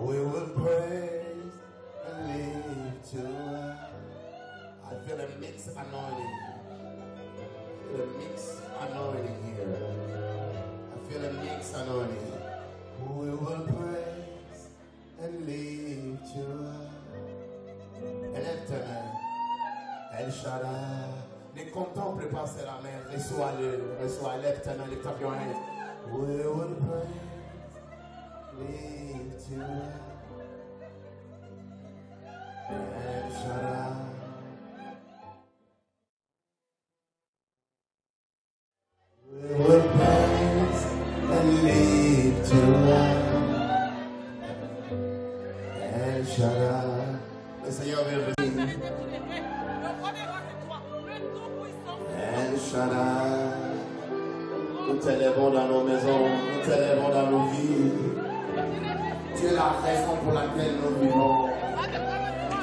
We will praise and lift you up. I feel a mixed anointing. The mixed anointing here. I feel a mixed anointing. We will praise and lift you up. Élève ta main. El Shaddai. Ne contemple pas c'est la main. Reçois, lève ta main, lift up your hands. We will praise, lift you up. El Shaddai. We will praise and lift you up. El Shaddai. Le Seigneur veut venir. El Shaddai. Nous t'élèvons dans nos maisons, nous t'élèvons dans nos vies. Tu es la raison pour laquelle nous vivons.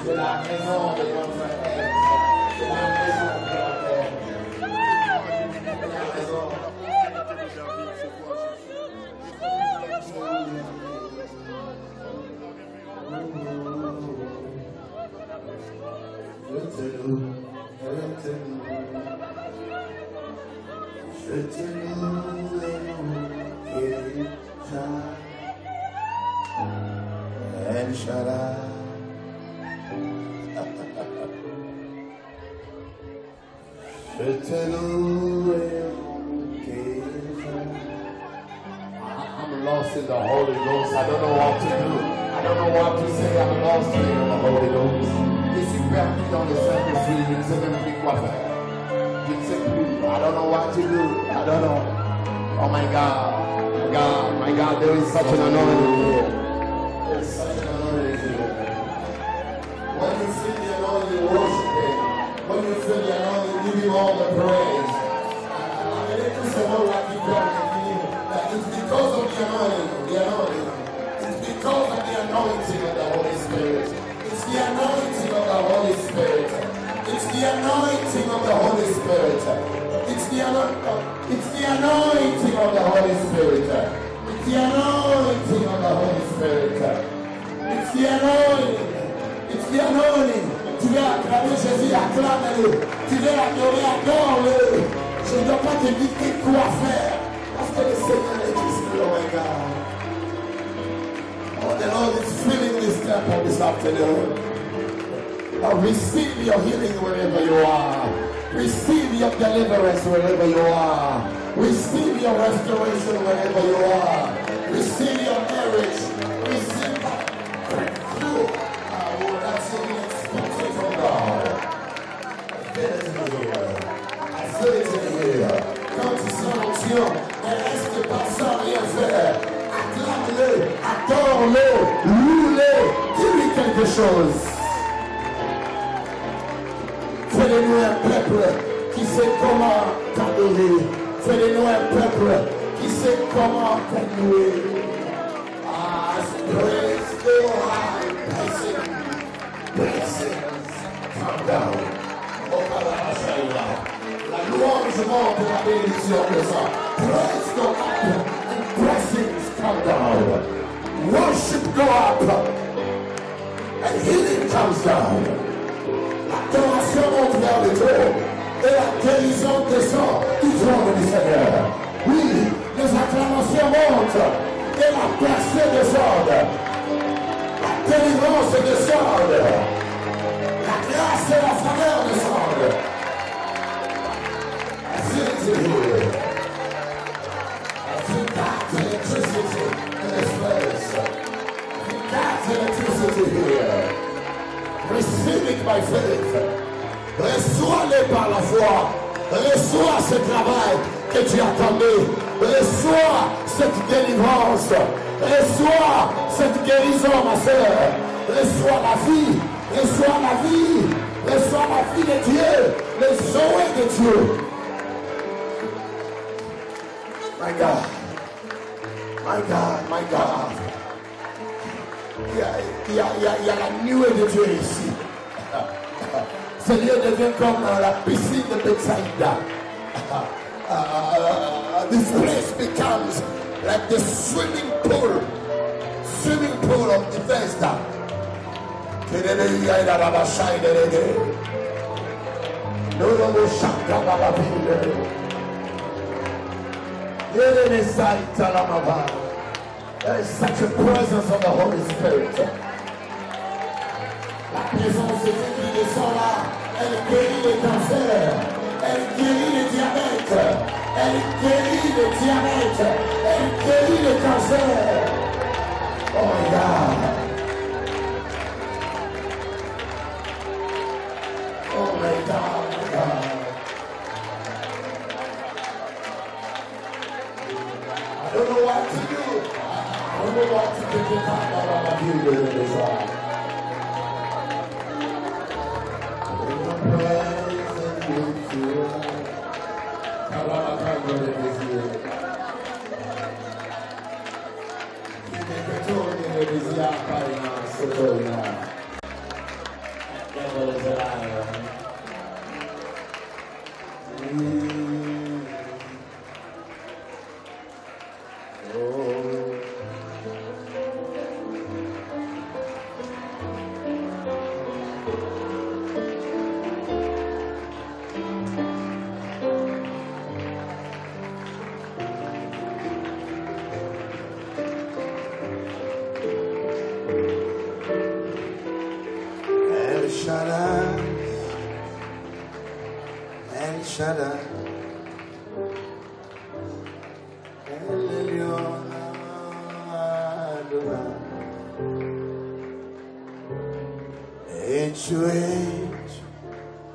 Tu es la raison de notre être. Tu es la raison de notre être. Tu es la raison. Je te loue, je te loue. Je te loue et El Shaddai. Je te loue I'm lost in the Holy Ghost. I don't know what to do. I don't know what to say. I'm lost in the Holy Ghost. Je suis perdu dans le Saint-Esprit. Je ne sais même plus quoi faire. Je ne sais plus. I don't know what to do. I don't know. Oh my God. My God, there is such an anointing here. There is such an anointing here. When you feel the anointing, worship Him. When you feel the anointing, give Him all the praise. It's because of the anointing. It's because of the anointing of the Holy Spirit. It's the anointing of the Holy Spirit. It's the anointing of the Holy Spirit. It's the anointing of the Holy Spirit. It's the anointing of the Holy Spirit. It's the anointing. It's the anointing. Tu veux acclamer Jésus, acclame-le. Tu veux l'adorer, adore-le. Je ne dois pas te dicter quoi faire. Parce que le Seigneur est ici, oh my God. Oh, the Lord is filling this temple this afternoon. Oh, receive your healing wherever you are. Receive your deliverance wherever you are. Receive your restoration wherever you are. Receive your marriage. Receive that breakthrough. That's unexpected from God. I feel it in the air. I feel it in the air. Quand tu sens l'onction, ne reste pas sans rien faire. Acclame-le, adore-le, loue-le, dis-lui quelque chose. Fais-le-nous un peuple qui sait comment t'adorer. Fais-le-nous un peuple qui sait comment t'adorer. Praise the high, blessings come down. La louange monte et la bénédiction descend. Praise go up and blessings come down. Worship go up and healing comes down. L'adoration monte vers le trône et la guérison descend du trône du Seigneur. Oui, les acclamations montent et la percée descend. La délivrance descend. La grâce et la faveur descendent. I feel it here. I feel God's electricity in this place. I feel God's electricity here. Receive it by faith. Reçois-le par la foi. Reçois ce travail que tu attendais. Reçois cette délivrance. Reçois cette guérison, ma soeur. Reçois la vie. Reçois la vie. Reçois la vie de Dieu. Le Zoé de Dieu. My God. My God. My God. Il y a la nuée de Dieu ici. Ce lieu devient comme la piscine de Bethsaïda. This place becomes like the swimming pool swimming pool of Bethesda. There is such a presence of the Holy Spirit. La présence de Dieu qui descend là, elle guérit les cancers, elle guérit les diabètes, elle guérit les diabètes, elle guérit les cancers. Oh my God. Oh my God, my God. I don't know what to do. I don't know what to take it out of you with this one.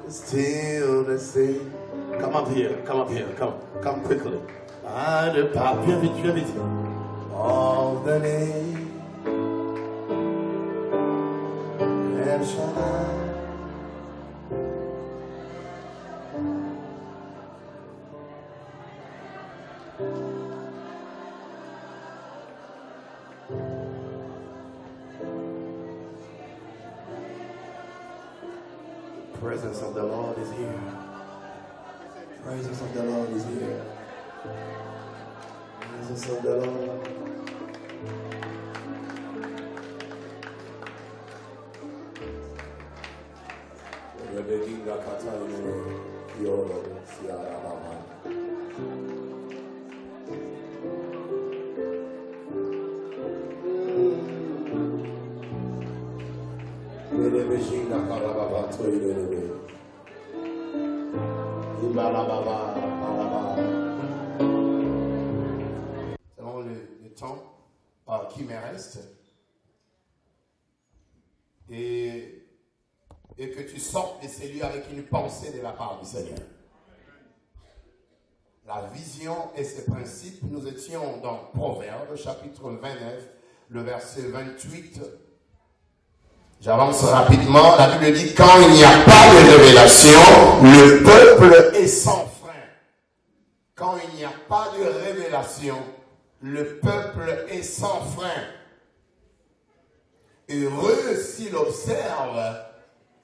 Still the same. Come up here, come quickly. Viens vite. All the name El Shaddai. The presence of the Lord is here. The presence of the Lord is here. The presence of the Lord. Selon le temps qui me reste, et que tu sortes de ces lieux avec une pensée de la part du Seigneur. La vision et ses principes, nous étions dans Proverbes, chapitre 29, le verset 28. J'avance rapidement. La Bible dit, quand il n'y a pas de révélation, le peuple est sans frein. Quand il n'y a pas de révélation, le peuple est sans frein. Heureux s'il observe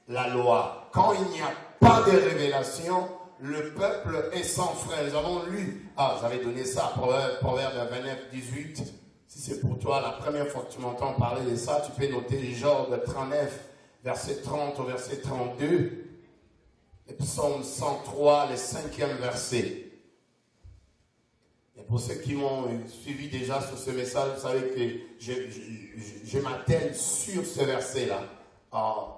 la loi. Quand il n'y a pas de révélation, le peuple est sans frein. Nous avons lu, j'avais donné ça, Proverbe 29, 18. Si c'est pour toi la première fois que tu m'entends parler de ça, tu peux noter Job 39, verset 30 au verset 32. Et Psaume 103, le 5e verset. Et pour ceux qui m'ont suivi déjà sur ce message, vous savez que je m'attelle sur ce verset-là.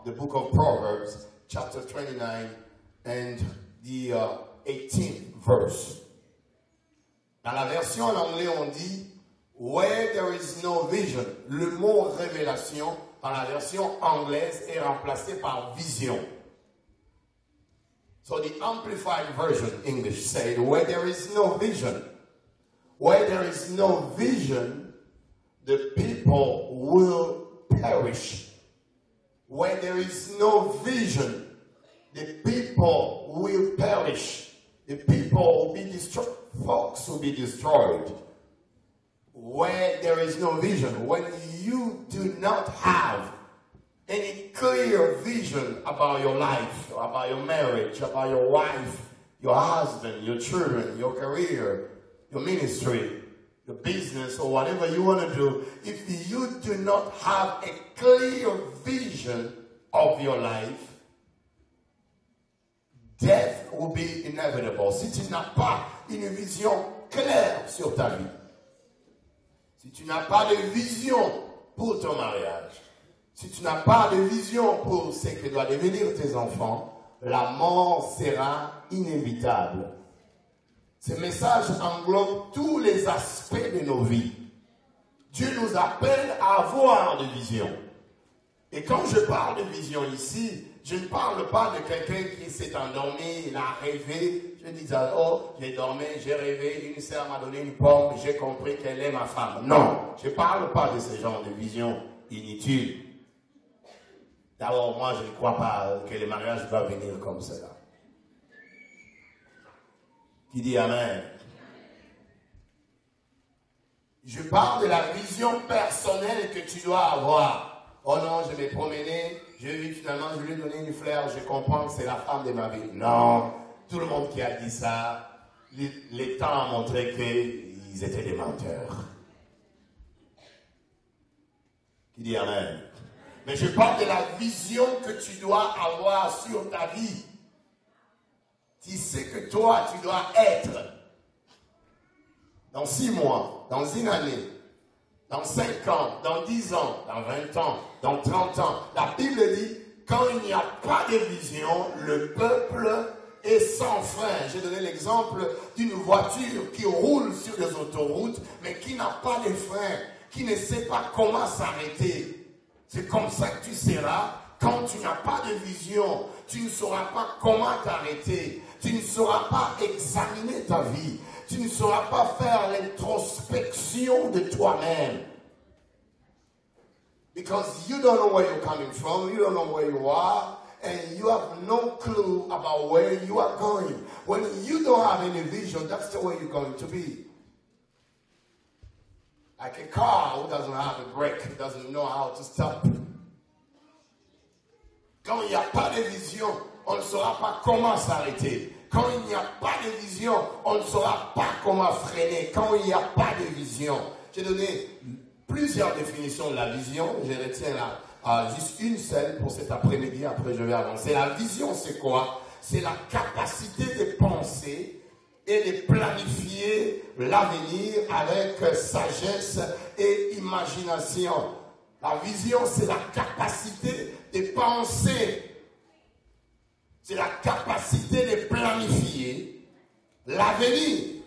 The book of Proverbs, chapter 29 and the 18th verse. Dans la version en anglais, on dit where there is no vision. Le mot révélation dans la version anglaise est remplacé par vision. So the Amplified Version English said where there is no vision. Where there is no vision, the people will perish. Where there is no vision, the people will perish. The people will be destroyed. Folks will be destroyed. Where there is no vision, when you do not have any clear vision about your life, about your marriage, about your wife, your husband, your children, your career, your ministry, your business, or whatever you want to do, if you do not have a clear vision of your life, death will be inevitable. Si tu n'as pas une vision claire sur ta vie, si tu n'as pas de vision pour ton mariage, si tu n'as pas de vision pour ce que doivent devenir tes enfants, la mort sera inévitable. Ce message englobe tous les aspects de nos vies. Dieu nous appelle à avoir de vision. Et quand je parle de vision ici, je ne parle pas de quelqu'un qui s'est endormi, il a rêvé. Je dis, oh, j'ai dormi, j'ai rêvé, une sœur m'a donné une pomme, j'ai compris qu'elle est ma femme. Non, je ne parle pas de ce genre de vision inutile. D'abord, moi, je ne crois pas que le mariage va venir comme cela. Qui dit Amen? Je parle de la vision personnelle que tu dois avoir. Oh non, je vais promener, je vais finalement, je lui ai donné une fleur, je comprends que c'est la femme de ma vie. Non, tout le monde qui a dit ça, les temps ont montré qu'ils étaient des menteurs. Qui dit Amen? Mais je parle de la vision que tu dois avoir sur ta vie. Tu sais que toi, tu dois être dans 6 mois, dans une année, dans 5 ans, dans 10 ans, dans 20 ans, dans 30 ans. La Bible dit, quand il n'y a pas de vision, le peuple est sans frein. J'ai donné l'exemple d'une voiture qui roule sur les autoroutes, mais qui n'a pas de frein, qui ne sait pas comment s'arrêter. C'est comme ça que tu seras quand tu n'as pas de vision. Tu ne sauras pas comment t'arrêter. Tu ne sauras pas examiner ta vie. Tu ne sauras pas faire l'introspection de toi-même. Because you don't know where you're coming from. You don't know where you are. And you have no clue about where you are going. When you don't have any vision, that's the way you're going to be. Like a car who doesn't have a brake, doesn't know how to stop. Quand il n'y a pas de vision, on ne saura pas comment s'arrêter. Quand il n'y a pas de vision, on ne saura pas comment freiner. Quand il n'y a pas de vision. J'ai donné plusieurs définitions de la vision. Je retiens là, juste une seule pour cet après-midi. Après, je vais avancer. La vision, c'est quoi? C'est la capacité de penser et de planifier l'avenir avec sagesse et imagination. La vision, c'est la capacité de penser. C'est la capacité de planifier l'avenir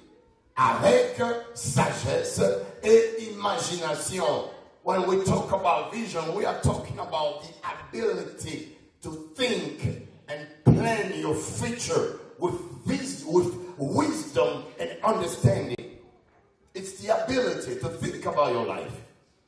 avec sagesse et imagination. When we talk about vision, we are talking about the ability to think and plan your future with wisdom and understanding. It's the ability to think about your life,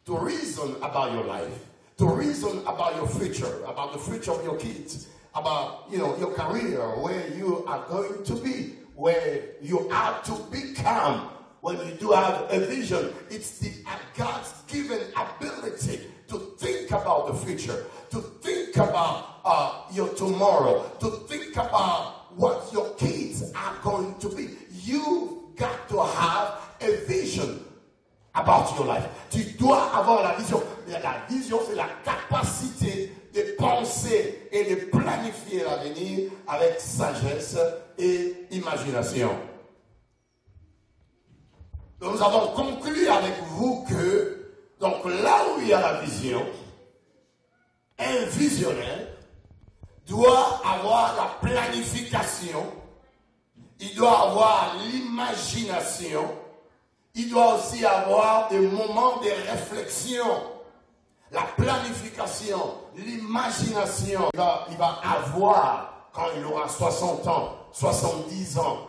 to reason about your life, to reason about your future, about the future of your kids, about your career, where you are going to be, where you are to become. When you do have a vision, it's the God's given ability to think about the future, to think about your tomorrow, to think about what your kids are going to be. You've got to have a vision about your life. Tu dois avoir la vision. La vision, c'est la capacité de penser et de planifier l'avenir avec sagesse et imagination. Nous avons conclu avec vous que, donc là où il y a la vision, un visionnaire doit avoir la planification, il doit avoir l'imagination, il doit aussi avoir des moments de réflexion. La planification, l'imagination, il va avoir quand il aura 60 ans, 70 ans.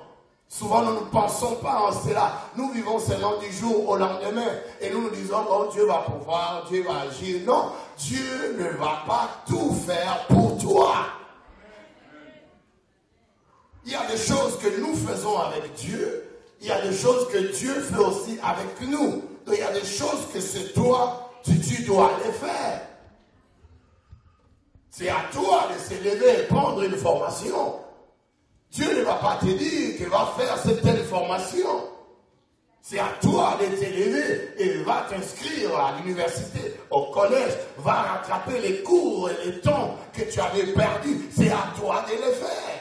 Souvent, nous ne pensons pas en cela. Nous vivons seulement du jour au lendemain. Et nous nous disons, oh, Dieu va pouvoir, Dieu va agir. Non, Dieu ne va pas tout faire pour toi. Il y a des choses que nous faisons avec Dieu. Il y a des choses que Dieu fait aussi avec nous. Donc, il y a des choses que c'est toi, tu dois les faire. C'est à toi de se lever et prendre une formation. Dieu ne va pas te dire qu'il va faire cette telle formation. C'est à toi de t'élever et va t'inscrire à l'université, au collège, va rattraper les cours et les temps que tu avais perdus. C'est à toi de les faire.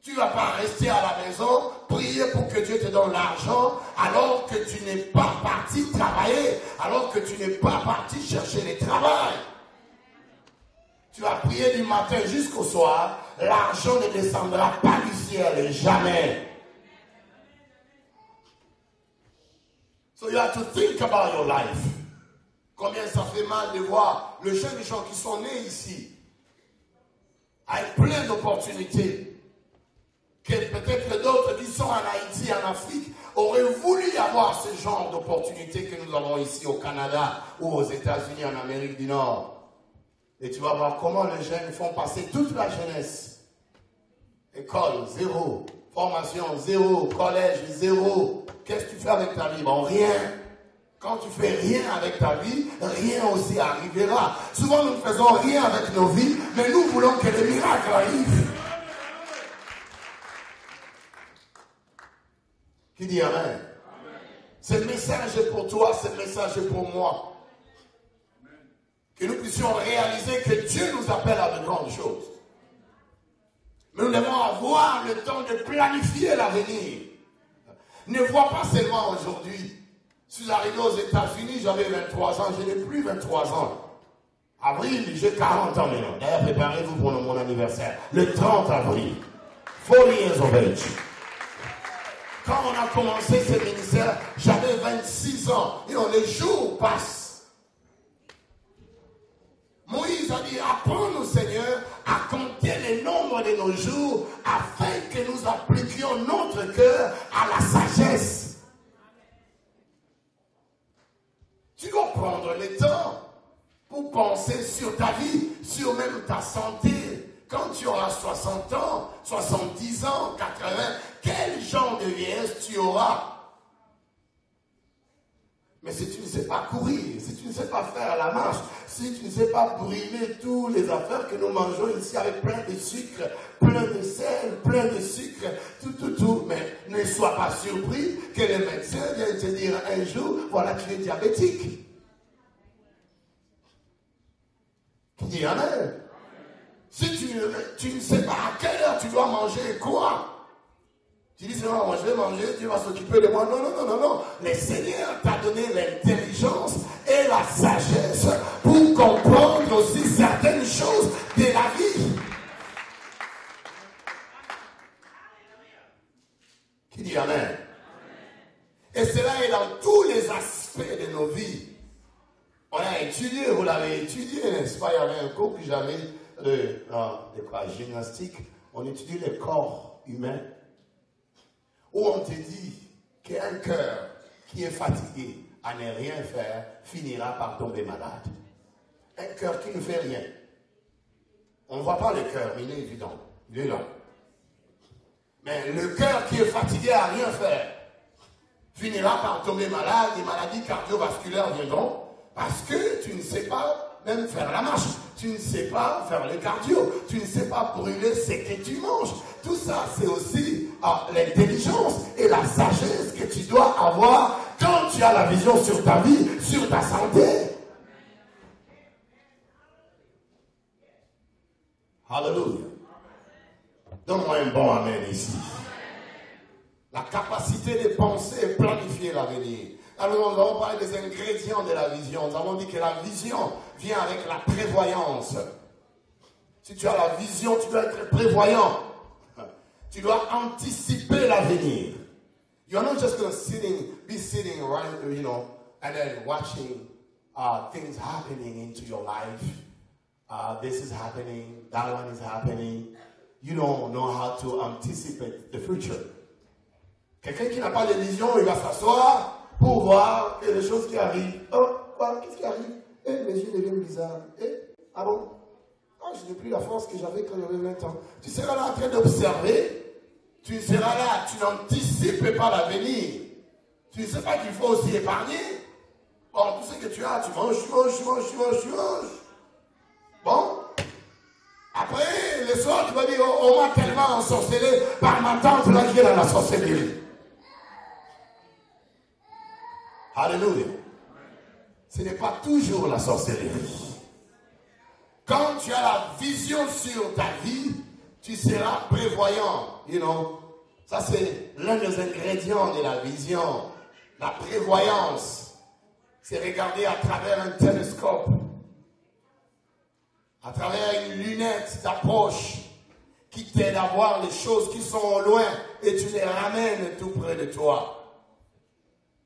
Tu ne vas pas rester à la maison, prier pour que Dieu te donne l'argent, alors que tu n'es pas parti travailler, alors que tu n'es pas parti chercher le travail. Tu vas prier du matin jusqu'au soir, l'argent ne descendra pas du ciel, jamais. So you have to think about your life. Combien ça fait mal de voir les jeunes gens qui sont nés ici, avec plein d'opportunités, que peut-être d'autres qui sont en Haïti, en Afrique, auraient voulu avoir ce genre d'opportunités que nous avons ici au Canada ou aux États-Unis, en Amérique du Nord. Et tu vas voir comment les jeunes font passer toute la jeunesse. École, zéro. Formation, zéro. Collège, zéro. Qu'est-ce que tu fais avec ta vie? Bon, rien. Quand tu fais rien avec ta vie, rien aussi arrivera. Souvent, nous ne faisons rien avec nos vies, mais nous voulons que les miracles arrivent. Qui dit amen? Amen. Ce message est pour toi, ce message est pour moi. Que nous puissions réaliser que Dieu nous appelle à de grandes choses. Mais nous devons avoir le temps de planifier l'avenir. Ne vois pas seulement aujourd'hui. Je suis arrivé aux États-Unis, j'avais 23 ans, je n'ai plus 23 ans. Avril, j'ai 40 ans maintenant. D'ailleurs, préparez-vous pour mon anniversaire. Le 30 avril. 40 years of age. Quand on a commencé ce ministère, j'avais 26 ans. Et les jours passent. Moïse a dit, apprends-nous, Seigneur, à compter le nombre de nos jours afin que nous appliquions notre cœur à la sagesse. Tu dois prendre le temps pour penser sur ta vie, sur même ta santé. Quand tu auras 60 ans, 70 ans, 80, quel genre de vieillesse tu auras? Mais si tu ne sais pas courir, si tu ne sais pas faire la marche, si tu ne sais pas brûler toutes les affaires que nous mangeons ici avec plein de sucre, plein de sel, plein de sucre, tout, mais ne sois pas surpris que les médecins viennent te dire un jour, voilà, tu es diabétique. Qui dit amen? Si tu ne sais pas à quelle heure tu dois manger quoi, tu dis, non, moi je vais manger, Dieu va s'occuper de moi. Non. Le Seigneur t'a donné l'intelligence et la sagesse pour comprendre aussi certaines choses de la vie. Qui dit amen? Et cela est dans tous les aspects de nos vies. On a étudié, vous l'avez étudié, n'est-ce pas? Il y avait un cours que j'avais de gymnastique. On étudie le corps humain. Où on te dit qu'un cœur qui est fatigué à ne rien faire finira par tomber malade. Un cœur qui ne fait rien. On ne voit pas le cœur, mais il est évident. Il est là. Mais le cœur qui est fatigué à rien faire finira par tomber malade. Les maladies cardiovasculaires viendront parce que tu ne sais pas même faire la marche. Tu ne sais pas faire le cardio. Tu ne sais pas brûler ce que tu manges. Tout ça, c'est aussi l'intelligence et la sagesse que tu dois avoir quand tu as la vision sur ta vie, sur ta santé. Alléluia. Donne-moi un bon amen ici. La capacité de penser et planifier l'avenir. Alors nous avons parlé des ingrédients de la vision. Nous avons dit que la vision vient avec la prévoyance. Si tu as la vision, tu dois être prévoyant. Tu dois anticiper l'avenir. You're not just going to be sitting right, and then watching things happening into your life. This is happening, that one is happening. You don't know how to anticipate the future. Quelqu'un qui n'a pas de vision, il va s'asseoir pour voir les choses qui arrivent. Oh, quoi, qu'est-ce qui arrive? Mes yeux deviennent bizarres. Ah bon? Je n'ai plus la force que j'avais quand j'avais 20 ans. Tu seras là en train d'observer. Tu seras là, tu n'anticipes pas l'avenir. Tu ne sais pas qu'il faut aussi épargner. Bon, tout ce que tu as, tu manges. Bon. Après, le soir, tu vas dire, on m'a tellement ensorcelé par ma tante là qui est dans la sorcellerie. Alléluia. Ce n'est pas toujours la sorcellerie. Quand tu as la vision sur ta vie, tu seras prévoyant. You know, ça c'est l'un des ingrédients de la vision. La prévoyance, c'est regarder à travers un télescope, à travers une lunette d'approche qui t'aide à voir les choses qui sont au loin et tu les ramènes tout près de toi.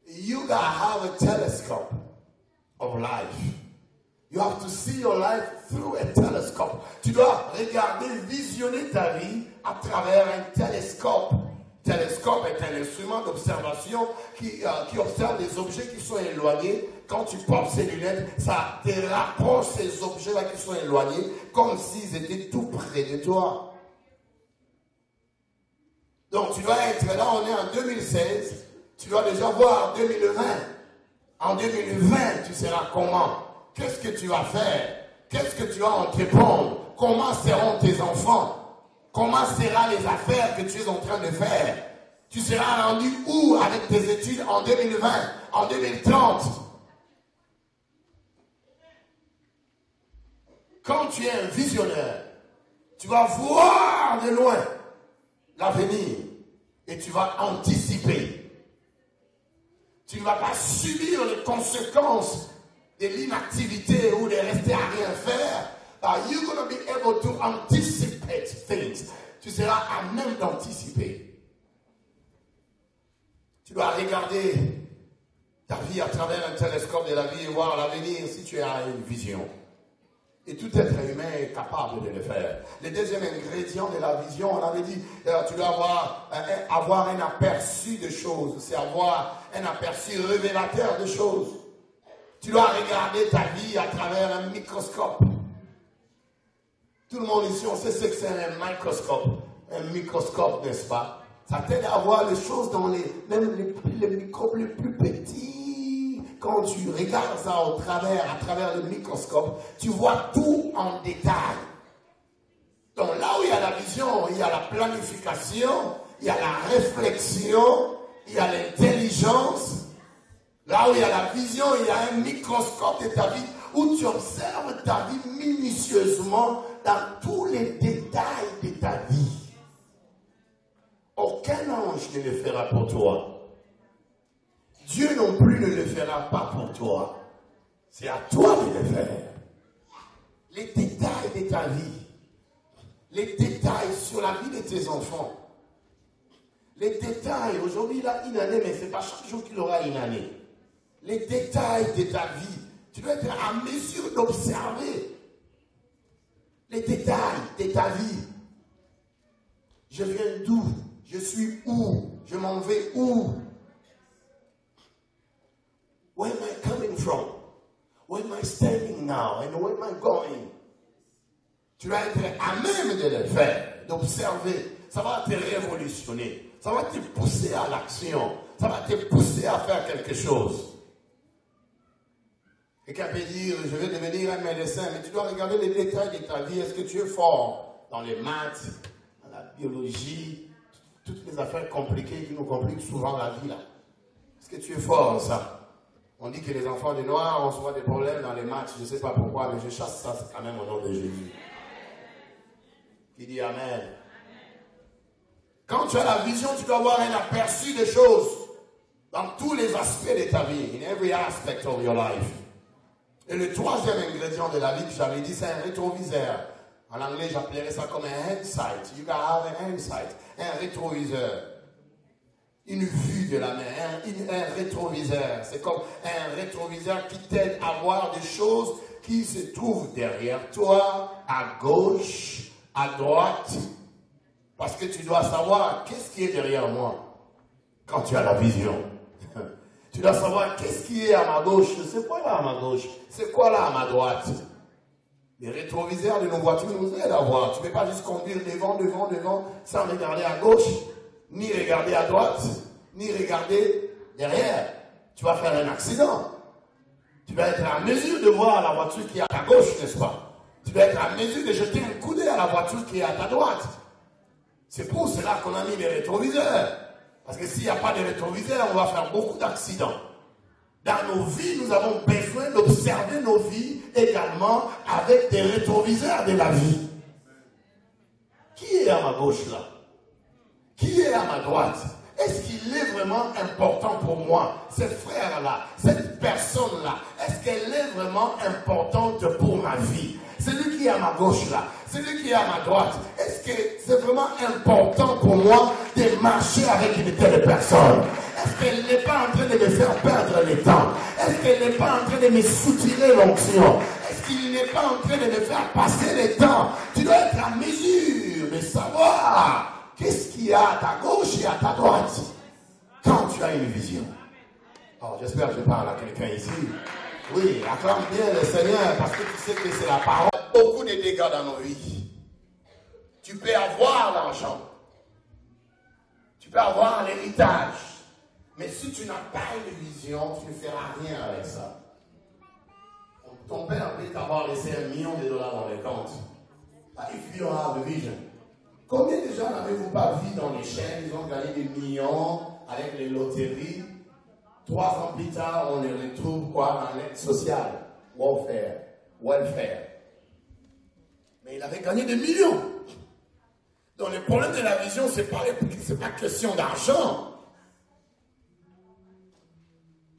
You gotta have a telescope of life. You have to see your life through a telescope. Tu dois regarder, visionner ta vie à travers un télescope. Télescope est un instrument d'observation qui observe des objets qui sont éloignés. Quand tu portes ces lunettes, ça te rapproche ces objets-là qui sont éloignés, comme s'ils étaient tout près de toi. Donc tu dois être là, on est en 2016, tu dois déjà voir 2020. En 2020, tu seras comment? Qu'est-ce que tu vas faire? Qu'est-ce que tu vas entreprendre? Comment seront tes enfants? Comment seront les affaires que tu es en train de faire? Tu seras rendu où avec tes études en 2020, en 2030? Quand tu es un visionnaire, tu vas voir de loin l'avenir et tu vas anticiper. Tu ne vas pas subir les conséquences de l'inactivité ou de rester à rien faire. You're going to be able to anticipate things. Tu seras à même d'anticiper. Tu dois regarder ta vie à travers un télescope de la vie et voir l'avenir si tu as une vision. Et tout être humain est capable de le faire. Le deuxième ingrédient de la vision, on avait dit, tu dois avoir un aperçu de choses. C'est avoir un aperçu révélateur de choses. Tu dois regarder ta vie à travers un microscope. Tout le monde ici, on sait ce que c'est un microscope. Un microscope, n'est-ce pas? Ça t'aide à voir les choses dans même les microbes les plus petits. Quand tu regardes ça à travers le microscope, tu vois tout en détail. Donc là où il y a la vision, il y a la planification, il y a la réflexion, il y a l'intelligence. Là où il y a la vision, il y a un microscope de ta vie où tu observes ta vie minutieusement dans tous les détails de ta vie. Aucun ange ne le fera pour toi. Dieu non plus ne le fera pas pour toi. C'est à toi de le faire. Les détails de ta vie. Les détails sur la vie de tes enfants. Les détails. Aujourd'hui, il a une année, mais ce n'est pas chaque jour qu'il aura une année. Les détails de ta vie. Tu dois être à mesure d'observer les détails de ta vie. Je viens d'où? Je suis où? Je m'en vais où? Where am I coming from? Where am I standing now? And where am I going? Tu vas être à même de le faire, d'observer. Ça va te révolutionner. Ça va te pousser à l'action. Ça va te pousser à faire quelque chose. Quelqu'un peut dire, je vais devenir un médecin, mais tu dois regarder les détails de ta vie. Est-ce que tu es fort dans les maths, dans la biologie, toutes les affaires compliquées qui nous compliquent souvent la vie là? Est-ce que tu es fort en ça? On dit que les enfants des Noirs ont souvent des problèmes dans les maths. Je ne sais pas pourquoi, mais je chasse ça quand même au nom de Jésus. Qui dit Amen. Quand tu as la vision, tu dois avoir un aperçu des choses dans tous les aspects de ta vie. In every aspect of your life. Et le troisième ingrédient de la vie que j'avais dit, c'est un rétroviseur. En anglais, j'appellerais ça comme un hindsight. You gotta have an hindsight. Un rétroviseur. Une vue de la main. Un rétroviseur. C'est comme un rétroviseur qui t'aide à voir des choses qui se trouvent derrière toi, à gauche, à droite. Parce que tu dois savoir qu'est-ce qui est derrière moi quand tu as la vision. Tu dois savoir qu'est-ce qui est à ma gauche. C'est quoi là à ma gauche? C'est quoi là à ma droite? Les rétroviseurs de nos voitures nous aident à voir. Tu ne peux pas juste conduire devant, sans regarder à gauche, ni regarder à droite, ni regarder derrière. Tu vas faire un accident. Tu vas être en mesure de voir la voiture qui est à ta gauche, n'est-ce pas? Tu vas être en mesure de jeter un coup d'œil à la voiture qui est à ta droite. C'est pour cela qu'on a mis les rétroviseurs. Parce que s'il n'y a pas de rétroviseur, on va faire beaucoup d'accidents. Dans nos vies, nous avons besoin d'observer nos vies également avec des rétroviseurs de la vie. Qui est à ma gauche là? Qui est à ma droite? Est-ce qu'il est vraiment important pour moi? Ce frère-là, cette personne-là, est-ce qu'elle est vraiment importante pour ma vie? Celui qui est à ma gauche là, celui qui est à ma droite, est-ce que c'est vraiment important pour moi de marcher avec une telle personne? Est-ce qu'elle n'est pas en train de me faire perdre le temps? Est-ce qu'elle n'est pas en train de me soutirer l'onction? Est-ce qu'il n'est pas en train de me faire passer le temps? Tu dois être à mesure de savoir qu'est-ce qu'il y a à ta gauche et à ta droite quand tu as une vision. Oh, j'espère que je parle à quelqu'un ici. Oui, acclame bien le Seigneur parce que tu sais que c'est la parole. Beaucoup de dégâts dans nos vies. Tu peux avoir l'argent. Tu peux avoir l'héritage. Mais si tu n'as pas une vision, tu ne feras rien avec ça. Ton père peut t'avoir laissé $1 million dans les comptes. If you have a vision. Combien de gens n'avez-vous pas vu dans les chaînes? Ils ont gagné des millions avec les loteries. 3 ans plus tard, on les retrouve quoi? En aide sociale. Welfare. Mais il avait gagné des millions. Donc le problème de la vision, c'est pas question d'argent.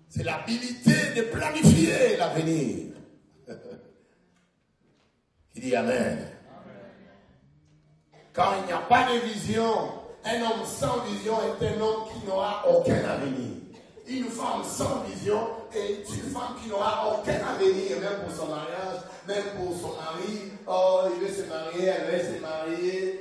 C'est l'habilité de planifier l'avenir. Qui dit Amen. Quand il n'y a pas de vision, un homme sans vision est un homme qui n'aura aucun avenir. Une femme sans vision est une femme qui n'aura aucun avenir, même pour son mariage, même pour son mari. Oh, il veut se marier, elle veut se marier.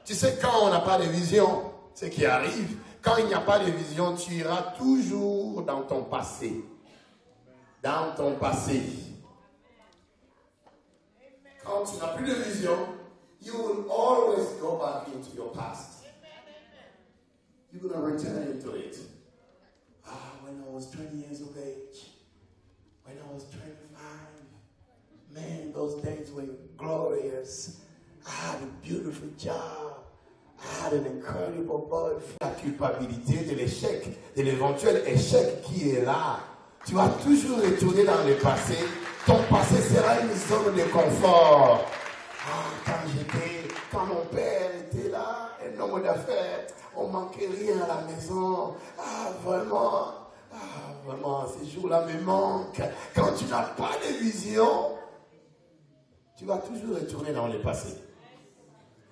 Tu sais, quand on n'a pas de vision, ce qui arrive, quand il n'y a pas de vision, tu iras toujours dans ton passé. Dans ton passé. Quand tu n'as plus de vision, you will always go back into your past. You're going to return into it. When I was 20 years of age, when I was 25, man, those days were glorious. I had a beautiful job. I had an incredible boyfriend. La culpabilité de l'échec, de l'éventuel échec qui est là. Tu vas toujours retourner dans le passé. Ton passé sera une zone de confort. Quand mon père était là, un homme d'affaires, on ne manquait rien à la maison. Vraiment, ces jours-là me manquent. Quand tu n'as pas de vision, tu vas toujours retourner dans le passé.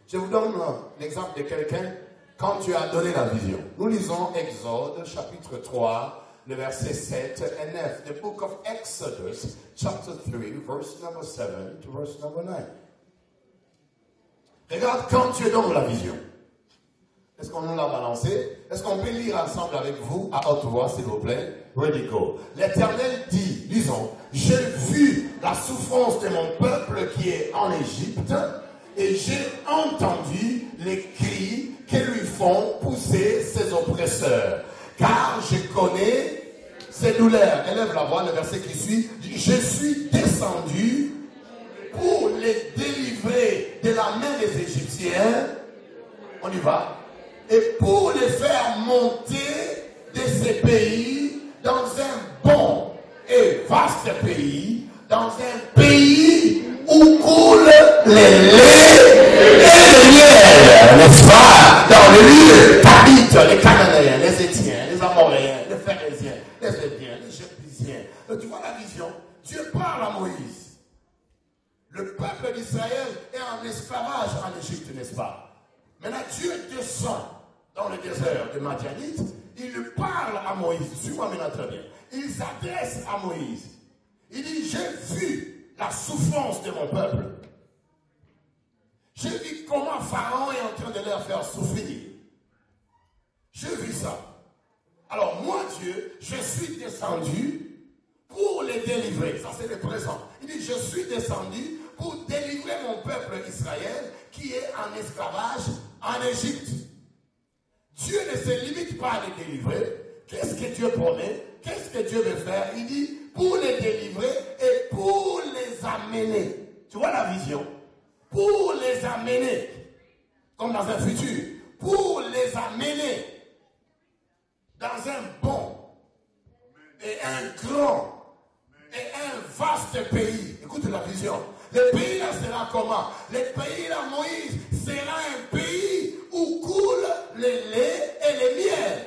Je vous donne l'exemple de quelqu'un quand tu as donné la vision. Nous lisons Exode, chapitre 3, le verset 7 et 9. The book of Exodus, chapter 3, verse number 7 to verse number 9. Regarde quand tu donnes la vision. Est-ce qu'on nous l'a balancé? Est-ce qu'on peut lire ensemble avec vous à haute voix, s'il vous plaît? Ready, go. L'Éternel dit, lisons, j'ai vu la souffrance de mon peuple qui est en Égypte et j'ai entendu les cris que lui font pousser ses oppresseurs. Car je connais ses douleurs. Élève la voix, le verset qui suit. Je suis descendu pour les délivrer de la main des Égyptiens. On y va. Et pour les faire monter de ces pays dans un bon et vaste pays, dans un pays où coule les laits et le miel, n'est-ce pas? Dans le lieu qu'habitent les Cananéens, les Étiens, les Amoréens, les Phérésiens, les Hébriens, les Jébusiens. Tu vois la vision? Dieu parle à Moïse. Le peuple d'Israël est en esclavage en Égypte, n'est-ce pas? Maintenant, Dieu descend dans le désert de Madianite. Il parle à Moïse. Suis-moi maintenant très bien. Il s'adresse à Moïse. Il dit, j'ai vu la souffrance de mon peuple. J'ai vu comment Pharaon est en train de leur faire souffrir. J'ai vu ça. Alors moi, Dieu, je suis descendu pour les délivrer. Ça, c'est le présent. Il dit, je suis descendu pour délivrer mon peuple Israël qui est en esclavage en Égypte. Dieu ne se limite pas à les délivrer. Qu'est-ce que Dieu promet? Qu'est-ce que Dieu veut faire? Il dit, pour les délivrer et pour les amener. Tu vois la vision? Pour les amener, comme dans un futur, pour les amener dans un bon et un grand et un vaste pays. Écoute la vision. Le pays là sera comment? Le pays là, Moïse, sera un pays où coulent les laits et les miels.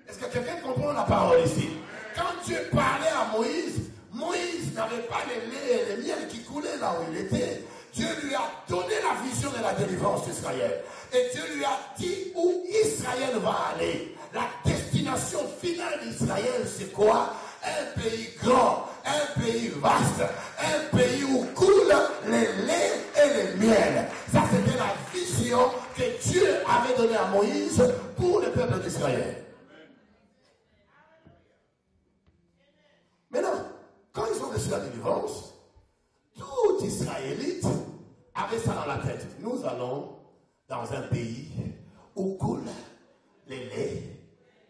Est-ce que quelqu'un comprend la parole ici? Quand Dieu parlait à Moïse, Moïse n'avait pas les laits et les miels qui coulaient là où il était. Dieu lui a donné la vision de la délivrance d'Israël. Et Dieu lui a dit où Israël va aller. La destination finale d'Israël, c'est quoi? Un pays grand, un pays vaste, un pays où coulent les laits et les miels. Ça, c'était la vision que Dieu avait donnée à Moïse pour le peuple d'Israël. Maintenant, quand ils ont reçu la délivrance, tout Israélite avait ça dans la tête. Nous allons dans un pays où coulent les laits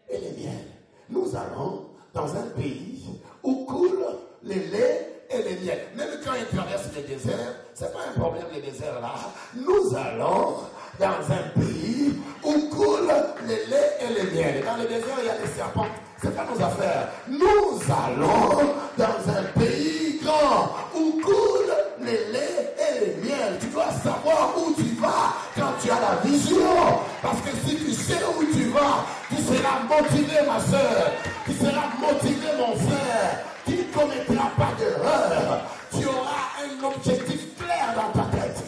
et les miels. Nous allons dans un pays où coulent les laits et les miels. Même quand ils traversent le désert, c'est pas un problème le désert là. Nous allons dans un pays où coulent les laits et les miels. Dans le désert, il y a des serpents. C'est pas nos affaires. Nous allons dans un pays grand où coulent les laits et les miels. Tu dois savoir où tu vas quand tu as la vision. Parce que si tu sais où tu vas, tu seras motivé, ma soeur. Tu seras motivé, mon frère. Tu ne commettras pas d'erreur. Tu auras un objectif clair dans ta tête.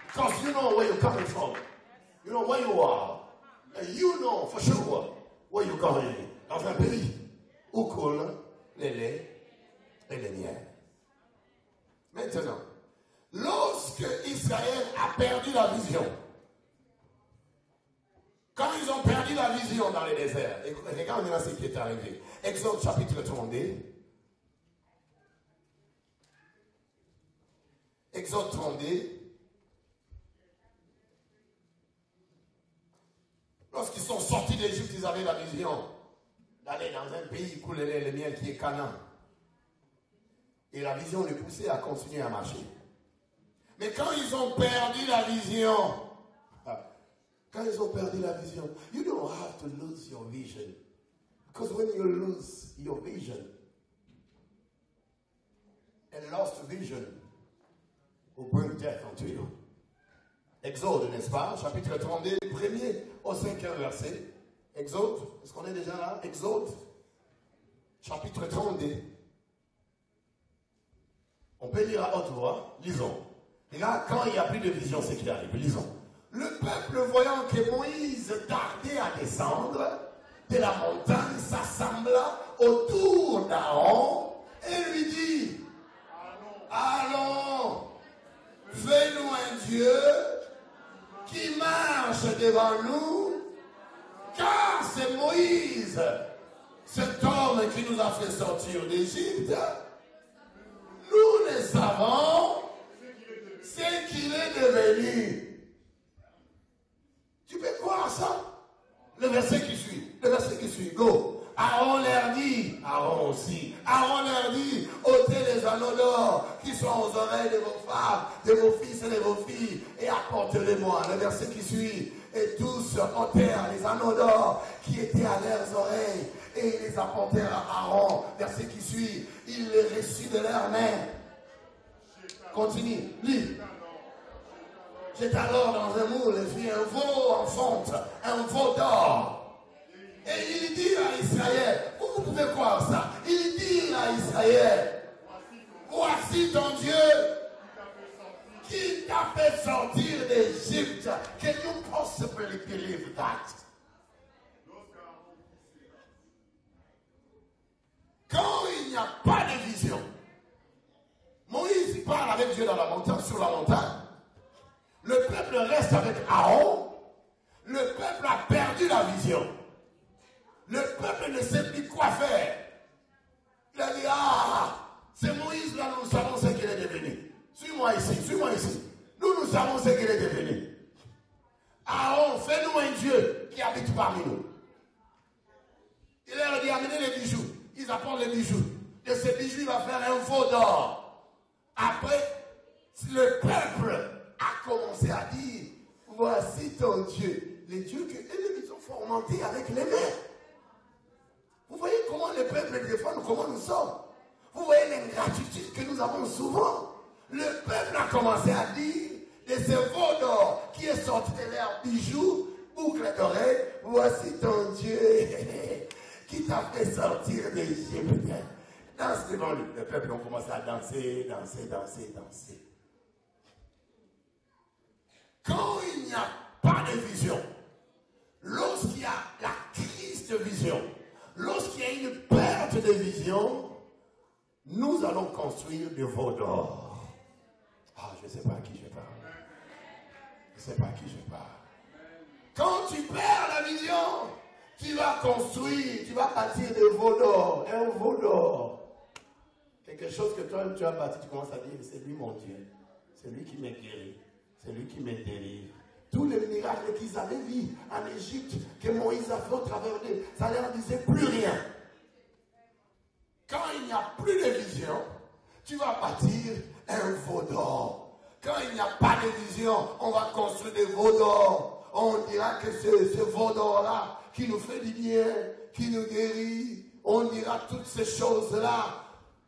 Because you know where you're coming from. You know where you are. And you know for sure where you're going. Dans un pays où coulent les laits et les miels. Maintenant, lorsque Israël a perdu la vision, quand ils ont perdu la vision dans le désert, regarde ce qui est arrivé. Exode chapitre 32. Exode 32. Lorsqu'ils sont sortis d'Égypte, ils avaient la vision d'aller dans un pays où coulait le miel qui est Canaan. Et la vision les poussait à continuer à marcher. Mais quand ils ont perdu la vision, you don't have to lose your vision. Because when you lose your vision, a lost vision will bring death unto you. Exode, n'est-ce pas? Chapitre 32, 1er au 5e verset. Exode, est-ce qu'on est déjà là? Exode, chapitre 32. On peut lire à haute voix. Lisons. Regarde, quand il n'y a plus de vision, c'est qu'il arrive. Lisons. Le peuple, voyant que Moïse tardait à descendre de la montagne, s'assembla autour d'Aaron et lui dit: Allons, fais-nous un Dieu qui marche devant nous, car c'est Moïse, cet homme qui nous a fait sortir d'Égypte. Nous ne savons ce qu'il est devenu. Tu peux croire ça? Le verset qui suit, go. Aaron leur dit, Aaron aussi, Aaron leur dit: ôtez les anneaux d'or qui sont aux oreilles de vos femmes, de vos fils et de vos filles, et apportez-les-moi. Le verset qui suit, et tous ôtèrent les anneaux d'or qui étaient à leurs oreilles, et ils les apportèrent à Aaron. Verset qui suit, il les reçut de leurs mains. Continue, lis. J'étais alors dans un moule et fit un veau en fonte, un veau d'or. Et il dit à Israël, vous pouvez croire ça, il dit à Israël: voici ton Dieu qui t'a fait sortir d'Égypte. Can you possibly believe that? Quand il n'y a pas de vision, Moïse parle avec Dieu dans la montagne, sur la montagne. Le peuple reste avec Aaron. Le peuple a perdu la vision. Le peuple ne sait plus quoi faire. Il a dit: ah, c'est Moïse là, nous savons ce qu'il est devenu. Suis-moi ici, suis-moi ici. Nous savons ce qu'il est devenu. Aaron, fais-nous un Dieu qui habite parmi nous. Il leur dit: amenez les bijoux. Ils apportent les bijoux. De ces bijoux, il va faire un veau d'or. Après, le peuple a commencé à dire: voici ton Dieu. Les dieux que eux, ils ont fomentés avec les mains. Vous voyez comment le peuple défend, comment nous sommes. Vous voyez l'ingratitude que nous avons souvent. Le peuple a commencé à dire de ce veau d'or qui est sorti de leurs bijoux, boucle d'oreille, voici ton Dieu qui t'a fait sortir d'Égypte. Danse devant lui. Le peuple a commencé à danser. Quand il n'y a pas de vision, lorsqu'il y a la crise de vision, lorsqu'il y a une perte de vision, nous allons construire des veaux d'or. Ah, je ne sais pas à qui je parle. Je ne sais pas à qui je parle. Quand tu perds la vision, tu vas construire, tu vas bâtir des veaux d'or. Un veau d'or. Quelque chose que toi, tu as bâti, tu commences à dire, c'est lui mon Dieu. C'est lui qui m'a guéri. C'est lui qui m'a délivre. Tous les miracles qu'ils avaient vus en Égypte, que Moïse a fait au travers d'eux, ça ne leur disait plus rien. Quand il n'y a plus de vision, tu vas bâtir un veau d'or. Quand il n'y a pas de vision, on va construire des veaux d'or. On dira que c'est ce veau d'or-là qui nous fait du bien, qui nous guérit. On dira toutes ces choses-là.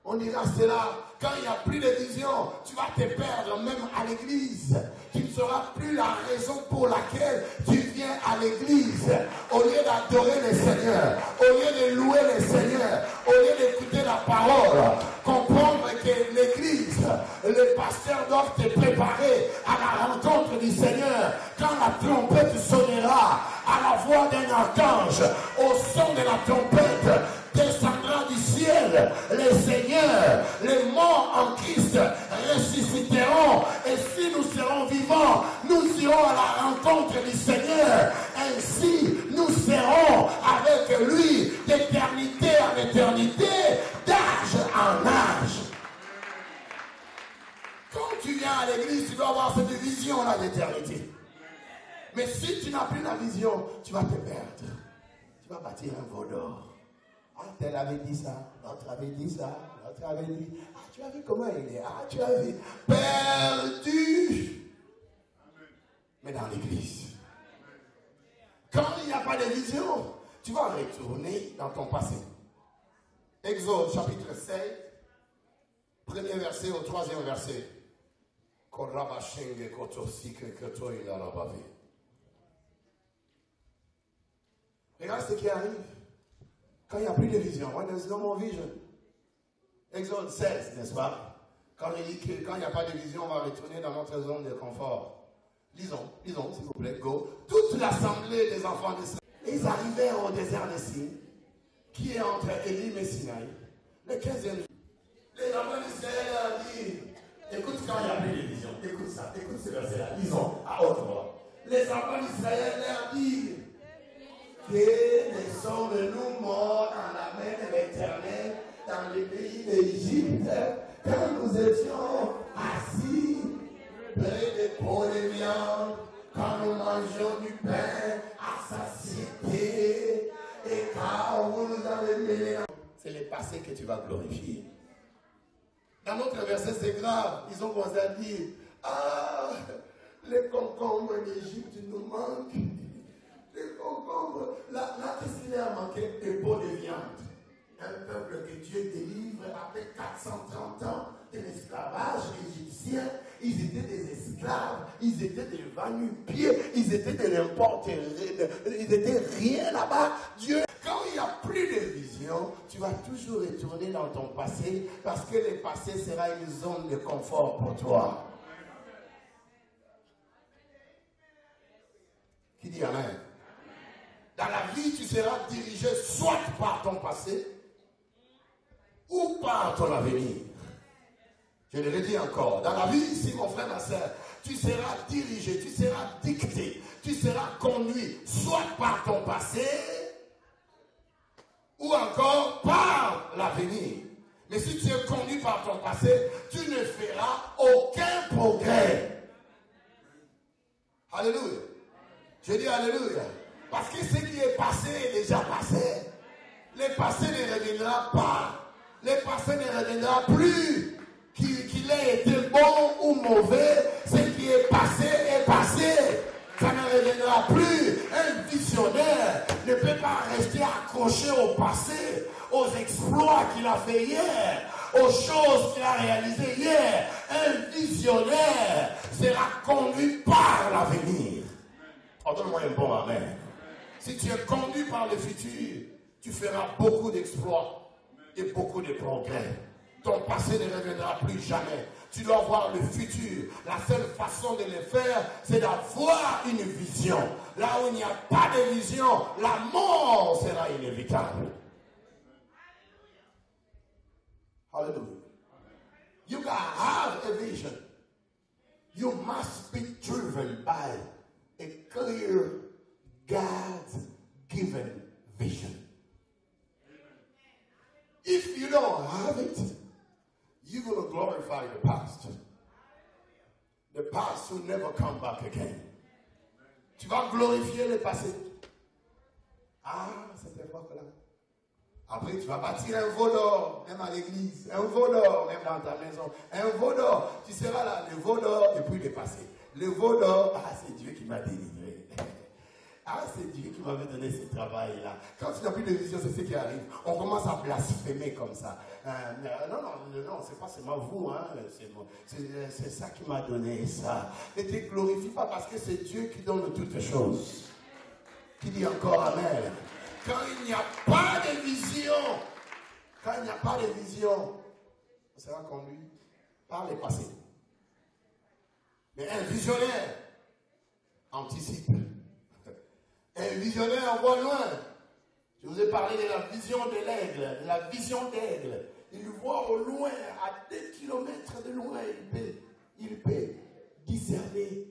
On dira cela. Quand il n'y a plus de vision, tu vas te perdre même à l'église. Tu ne sauras plus la raison pour laquelle tu viens à l'église. Au lieu d'adorer le Seigneur, au lieu de louer le Seigneur, au lieu d'écouter la parole, comprendre que l'église, les pasteurs doivent te préparer à la rencontre du Seigneur. Quand la trompette sonnera, à la voix d'un archange, au son de la trompette, descendra du ciel, les seigneurs, les morts en Christ ressusciteront, et si nous serons vivants, nous irons à la rencontre du Seigneur. Ainsi, nous serons avec lui d'éternité en éternité, d'âge en âge. Quand tu viens à l'église, tu dois avoir cette vision-là d'éternité. Mais si tu n'as plus la vision, tu vas te perdre. Tu vas bâtir un veau d'or. Ah, tel avait dit ça, l'autre avait dit ça, l'autre avait dit. Ah, tu as vu comment il est. Ah, tu as vu. Perdu. Mais dans l'église. Quand il n'y a pas de vision, tu vas retourner dans ton passé. Exode chapitre 7, premier verset au troisième verset. Regarde ce qui arrive. Quand il n'y a plus de vision, when there's no more vision. Exode 16, n'est-ce pas? Quand il dit que quand il n'y a pas de vision, on va retourner dans notre zone de confort. Lisons, s'il vous plaît, go. Toute l'assemblée des enfants d'Israël, ils arrivèrent au désert de Sin, qui est entre Élim et Sinaï, le 15e jour. Les enfants d'Israël leur disent, écoute quand il n'y a plus de vision, écoute ça, écoute ce verset-là, lisons à haute voix. Les enfants d'Israël leur disent, que ne sommes-nous morts dans la main de l'Éternel, dans le pays d'Égypte, quand nous étions assis près des pots de viande, quand nous mangeons du pain à satiété, et quand vous nous avez mêlé. C'est le passé que tu vas glorifier. Dans notre verset, c'est grave. Ils ont commencé à dire, ah, les concombres d'Égypte nous manquent. Les concombres, là, qu'est-ce qu'il a manqué? Des pots de viande. Un peuple que Dieu délivre après 430 ans de l'esclavage égyptien. Ils étaient des esclaves, ils étaient des va-nu-pieds, ils étaient de n'importe, ils étaient rien là-bas. Dieu, quand il n'y a plus de vision, tu vas toujours retourner dans ton passé parce que le passé sera une zone de confort pour toi. Qui dit amen? Dans la vie, tu seras dirigé soit par ton passé ou par ton avenir. Je le redis encore. Dans la vie ici, mon frère, ma soeur, tu seras dirigé, tu seras dicté, tu seras conduit soit par ton passé ou encore par l'avenir. Mais si tu es conduit par ton passé, tu ne feras aucun progrès. Alléluia. Je dis alléluia. Parce que ce qui est passé est déjà passé. Le passé ne reviendra pas. Le passé ne reviendra plus. Qu'il ait été bon ou mauvais, ce qui est passé. Ça ne reviendra plus. Un visionnaire ne peut pas rester accroché au passé, aux exploits qu'il a fait hier, aux choses qu'il a réalisées hier. Un visionnaire sera conduit par l'avenir. Oh, donne-moi un bon amen. Si tu es conduit par le futur, tu feras beaucoup d'exploits et beaucoup de progrès. Ton passé ne reviendra plus jamais. Tu dois voir le futur. La seule façon de le faire, c'est d'avoir une vision. Là où il n'y a pas de vision, la mort sera inévitable. Hallelujah. You gotta have a vision. You must be driven by a clear, God-given vision. If you don't have it, you're going to glorify the past. The past will never come back again. Tu vas glorifier le passé. Ah, cette époque-là. Après, tu vas bâtir un veau d'or, même à l'église. Un veau d'or, même dans ta maison. Un veau d'or. Tu seras là, le veau d'or, et puis le passé. Le veau d'or, ah, c'est Dieu qui m'a délivré. Ah, c'est Dieu qui m'avait donné ce travail-là. Quand tu n'as plus de vision, c'est ce qui arrive. On commence à blasphémer comme ça. Non, c'est pas seulement vous, hein. C'est ça qui m'a donné ça. Ne te glorifie pas parce que c'est Dieu qui donne toutes choses. Qui dit encore amen. Quand il n'y a pas de vision, on sera conduit par le passé. Mais un visionnaire anticipe. Un visionnaire voit loin. Je vous ai parlé de la vision de l'aigle, de la vision d'aigle. Il voit au loin, à 2 kilomètres de loin, il peut discerner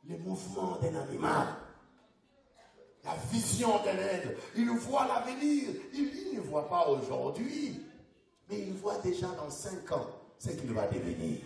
les mouvements d'un animal. La vision de l'aigle. Il voit l'avenir. Il ne voit pas aujourd'hui, mais il voit déjà dans 5 ans ce qu'il va devenir.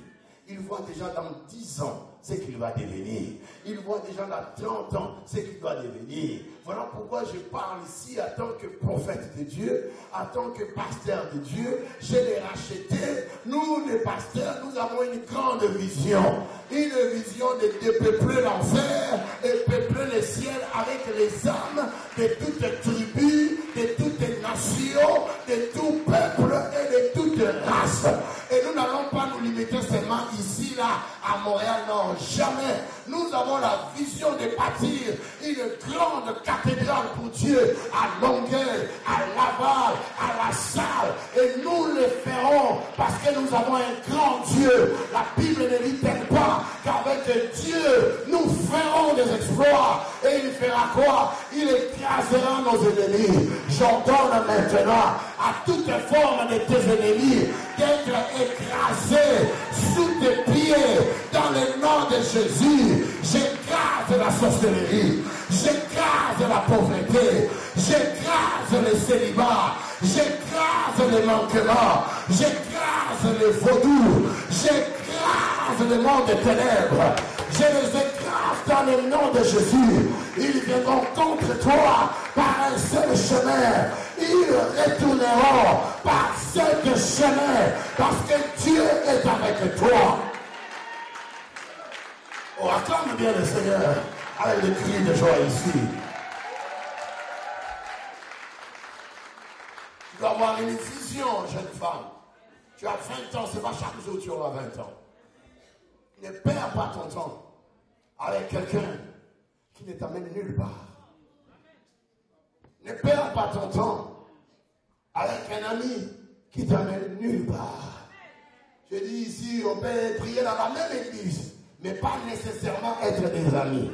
Il voit déjà dans 10 ans ce qu'il va devenir. Il voit déjà dans 30 ans ce qu'il va devenir. Voilà pourquoi je parle ici en tant que prophète de Dieu, en tant que pasteur de Dieu. Je l'ai racheté. Nous, les pasteurs, nous avons une grande vision. Une vision de dépeupler l'enfer et peupler le ciel avec les âmes de toutes tribus, de toutes nations, de tout peuple et de toute race. Et nous n'allons pas nous limiter seulement ici, là, à Montréal, non, jamais. Nous avons la vision de bâtir une grande cathédrale pour Dieu à Longueuil, à Laval, à La Salle. Et nous le ferons parce que nous avons un grand Dieu. La Bible ne dit pas qu'avec Dieu, nous ferons des exploits. Et il fera quoi? Il écrasera nos ennemis. J'ordonne maintenant à toute forme de tes ennemis d'être écrasés sous tes pieds dans le nom de Jésus. J'écrase la sorcellerie, j'écrase la pauvreté, j'écrase le célibat, j'écrase les manquements, j'écrase les vaudous, j'écrase le monde des ténèbres. Je les écrase dans le nom de Jésus. Ils viendront contre toi par un seul chemin. Ils retourneront par seul chemin parce que Dieu est avec toi. Oh, acclame bien le Seigneur avec le cri de joie ici. Tu dois avoir une vision, jeune femme. Tu as 20 ans, c'est pas chaque jour que tu auras 20 ans. Ne perds pas ton temps avec quelqu'un qui ne t'amène nulle part. Ne perds pas ton temps avec un ami qui t'amène nulle part. Je dis ici, on peut prier dans la même église, mais pas nécessairement être des amis.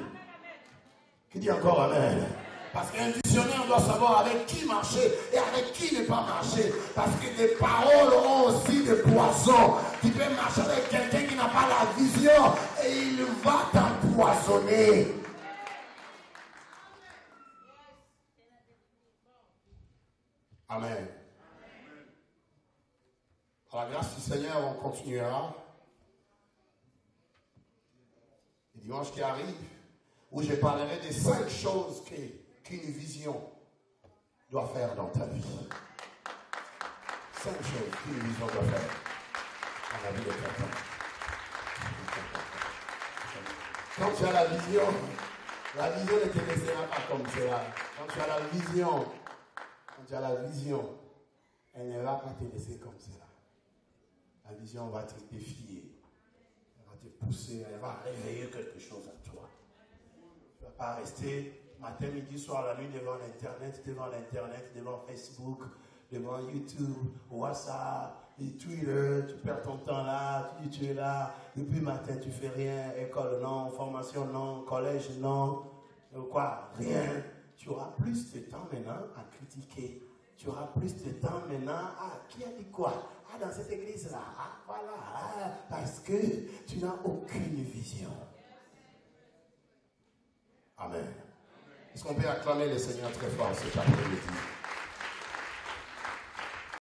Qui dit encore amen? Parce qu'un visionnaire doit savoir avec qui marcher et avec qui ne pas marcher. Parce que des paroles ont aussi des poisons. Tu peux marcher avec quelqu'un qui n'a pas la vision et il va t'empoisonner. Amen. Par la grâce du Seigneur, on continuera. Le dimanche qui arrive, où je parlerai des 5 choses qu'une vision doit faire dans ta vie. 5 choses qu'une vision doit faire dans la vie de quelqu'un. Quand tu as la vision ne te laissera pas comme cela. Quand tu as la vision, on Quand tu as la vision, elle ne va pas te laisser comme cela. La vision va te défier. Elle va te pousser, elle va réveiller quelque chose à toi. Tu ne vas pas rester matin, midi, soir, la nuit devant l'Internet, devant Facebook, devant YouTube, WhatsApp, et Twitter. Tu perds ton temps là, tu dis tu es là. Depuis le matin, tu fais rien. École non, formation non, collège non. Quoi? Rien. Tu auras plus de temps maintenant à critiquer. Tu auras plus de temps maintenant qui a dit quoi? Dans cette église-là. Voilà. Parce que tu n'as aucune vision. Amen. Est-ce qu'on peut acclamer le Seigneur très fort cet après-midi?